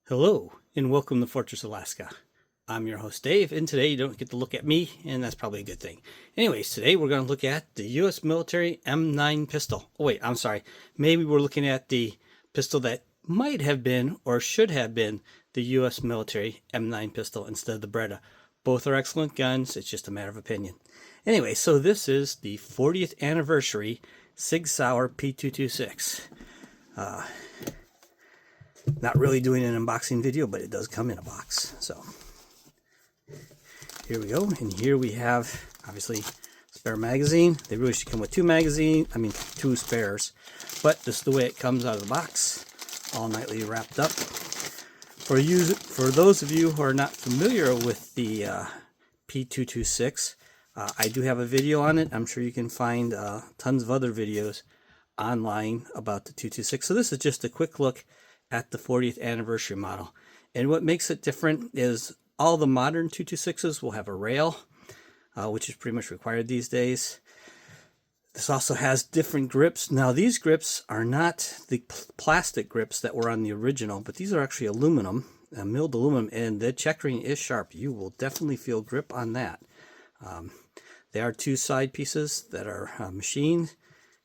Hello, and welcome to Fortress, Alaska. I'm your host, Dave, and today you don't get to look at me, and that's probably a good thing. Anyways, today we're going to look at the U.S. military M9 pistol. Oh, wait, I'm sorry. Maybe we're looking at the pistol that might have been or should have been the U.S. military M9 pistol instead of the Beretta. Both are excellent guns. It's just a matter of opinion. Anyway, so this is the 40th anniversary Sig Sauer P226. Not really doing an unboxing video, but it does come in a box. So here we go, and here we have obviously spare magazine. They really should come with two spares, but this is the way it comes out of the box, all nicely wrapped up. For those of you who are not familiar with the P226, I do have a video on it. I'm sure you can find tons of other videos online about the 226. So this is just a quick look at the 40th anniversary model. And what makes it different is all the modern 226s will have a rail, which is pretty much required these days. This also has different grips. Now these grips are not the plastic grips that were on the original, but these are actually aluminum, milled aluminum, and the checkering is sharp. You will definitely feel grip on that. They are two side pieces that are machined,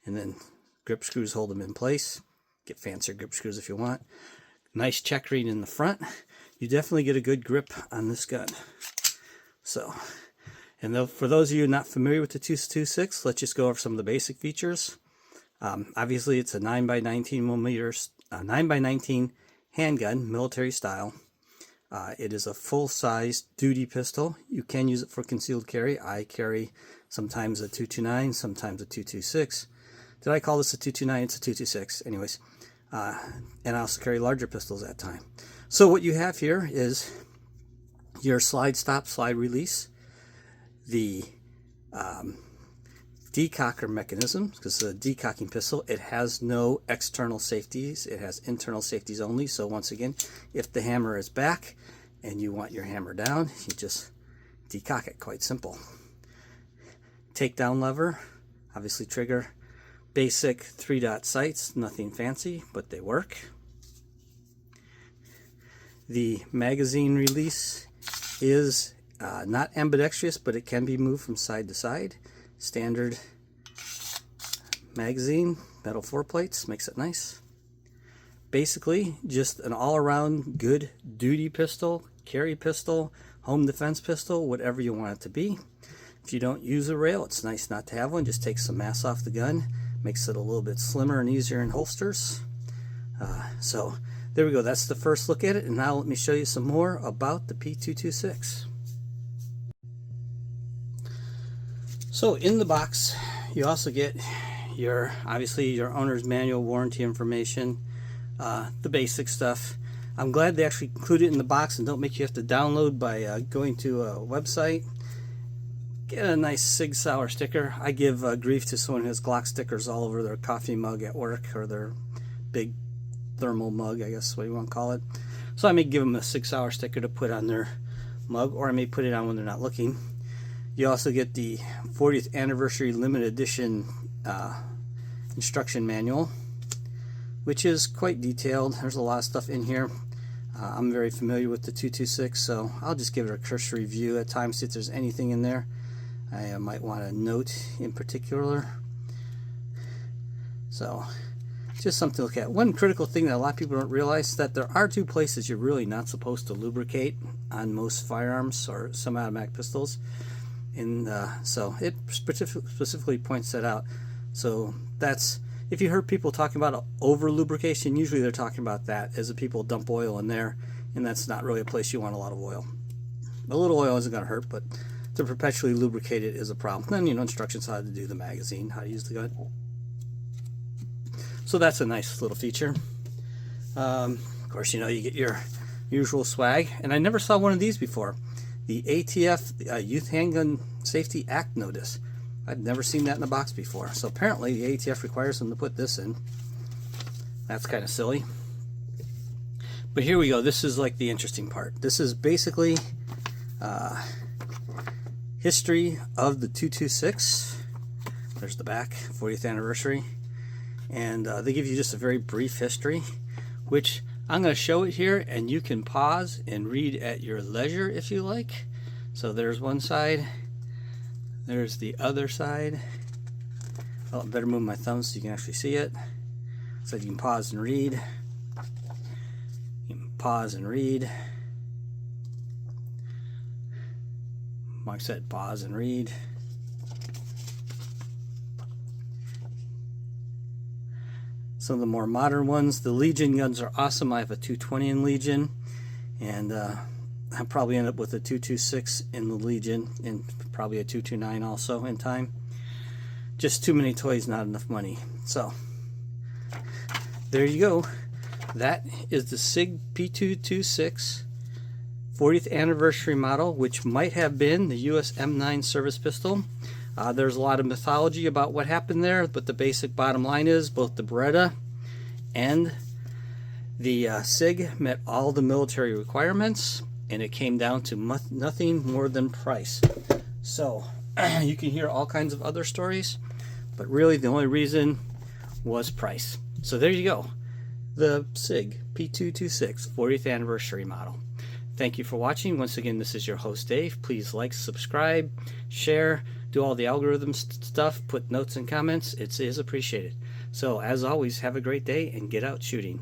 and then grip screws hold them in place. Get fancier grip screws if you want. Nice checkering in the front. You definitely get a good grip on this gun. So, and for those of you not familiar with the 226, let's just go over some of the basic features. Obviously, it's a 9x19 millimeters, 9x19 handgun, military style. It is a full-size duty pistol. You can use it for concealed carry. I carry sometimes a 229, sometimes a 226. Did I call this a 229? It's a 226. Anyways, and I also carry larger pistols at time. So what you have here is your slide stop, slide release, the decocker mechanism, because it's a decocking pistol. It has no external safeties. It has internal safeties only. So once again, if the hammer is back and you want your hammer down, you just decock it. Quite simple. Takedown lever, obviously trigger. Basic 3-dot sights, nothing fancy, but they work. The magazine release is not ambidextrous, but it can be moved from side to side. Standard magazine, metal 4 plates, makes it nice. Basically, just an all-around good duty pistol, carry pistol, home defense pistol, whatever you want it to be. If you don't use a rail, it's nice not to have one. Just takes some mass off the gun. Makes it a little bit slimmer and easier in holsters. So there we go. That's the first look at it. And now let me show you some more about the P226. So in the box, you also get obviously your owner's manual, warranty information, the basic stuff. I'm glad they actually include it in the box and don't make you have to download by going to a website. Get a nice Sig Sauer sticker. I give grief to someone who has Glock stickers all over their coffee mug at work, or their big thermal mug, I guess what you want to call it. So I may give them a Sig Sauer sticker to put on their mug, or I may put it on when they're not looking. You also get the 40th anniversary limited edition instruction manual, which is quite detailed. There's a lot of stuff in here. I'm very familiar with the 226, so I'll just give it a cursory view at times, see if there's anything in there I might want to note in particular. So just something to look at. One critical thing that a lot of people don't realize is that there are two places you're really not supposed to lubricate on most firearms or semi-automatic pistols. And so it specifically points that out. So that's, if you heard people talking about over lubrication, usually they're talking about that as the people dump oil in there, and that's not really a place you want a lot of oil. A little oil isn't going to hurt, but to perpetually lubricate it is a problem. Then, instructions how to do the magazine, how to use the gun. So that's a nice little feature. Of course, you get your usual swag, and I never saw one of these before. The ATF Youth Handgun Safety Act notice. I've never seen that in a box before. So apparently the ATF requires them to put this in. That's kind of silly. But here we go. This is like the interesting part. This is basically history of the 226. There's the back, 40th anniversary. And they give you just a very brief history, which I'm going to show it here, and you can pause and read at your leisure if you like. So there's one side, there's the other side. Well, I better move my thumb so you can actually see it. So you can pause and read. You can pause and read. Like I said, pause and read. Some of the more modern ones, the Legion guns are awesome. I have a 220 in Legion, and I'll probably end up with a 226 in the Legion, and probably a 229 also in time. Just too many toys, not enough money. So there you go. That is the SIG P226 40th anniversary model, which might have been the US M9 service pistol. There's a lot of mythology about what happened there, but the basic bottom line is both the Beretta and the SIG met all the military requirements, and it came down to nothing more than price. So you can hear all kinds of other stories, but really the only reason was price. So there you go, the SIG P226 40th anniversary model. Thank you for watching. Once again, this is your host Dave. Please like, subscribe, share, do all the algorithm stuff, put notes and comments. It is appreciated. So as always, have a great day and get out shooting.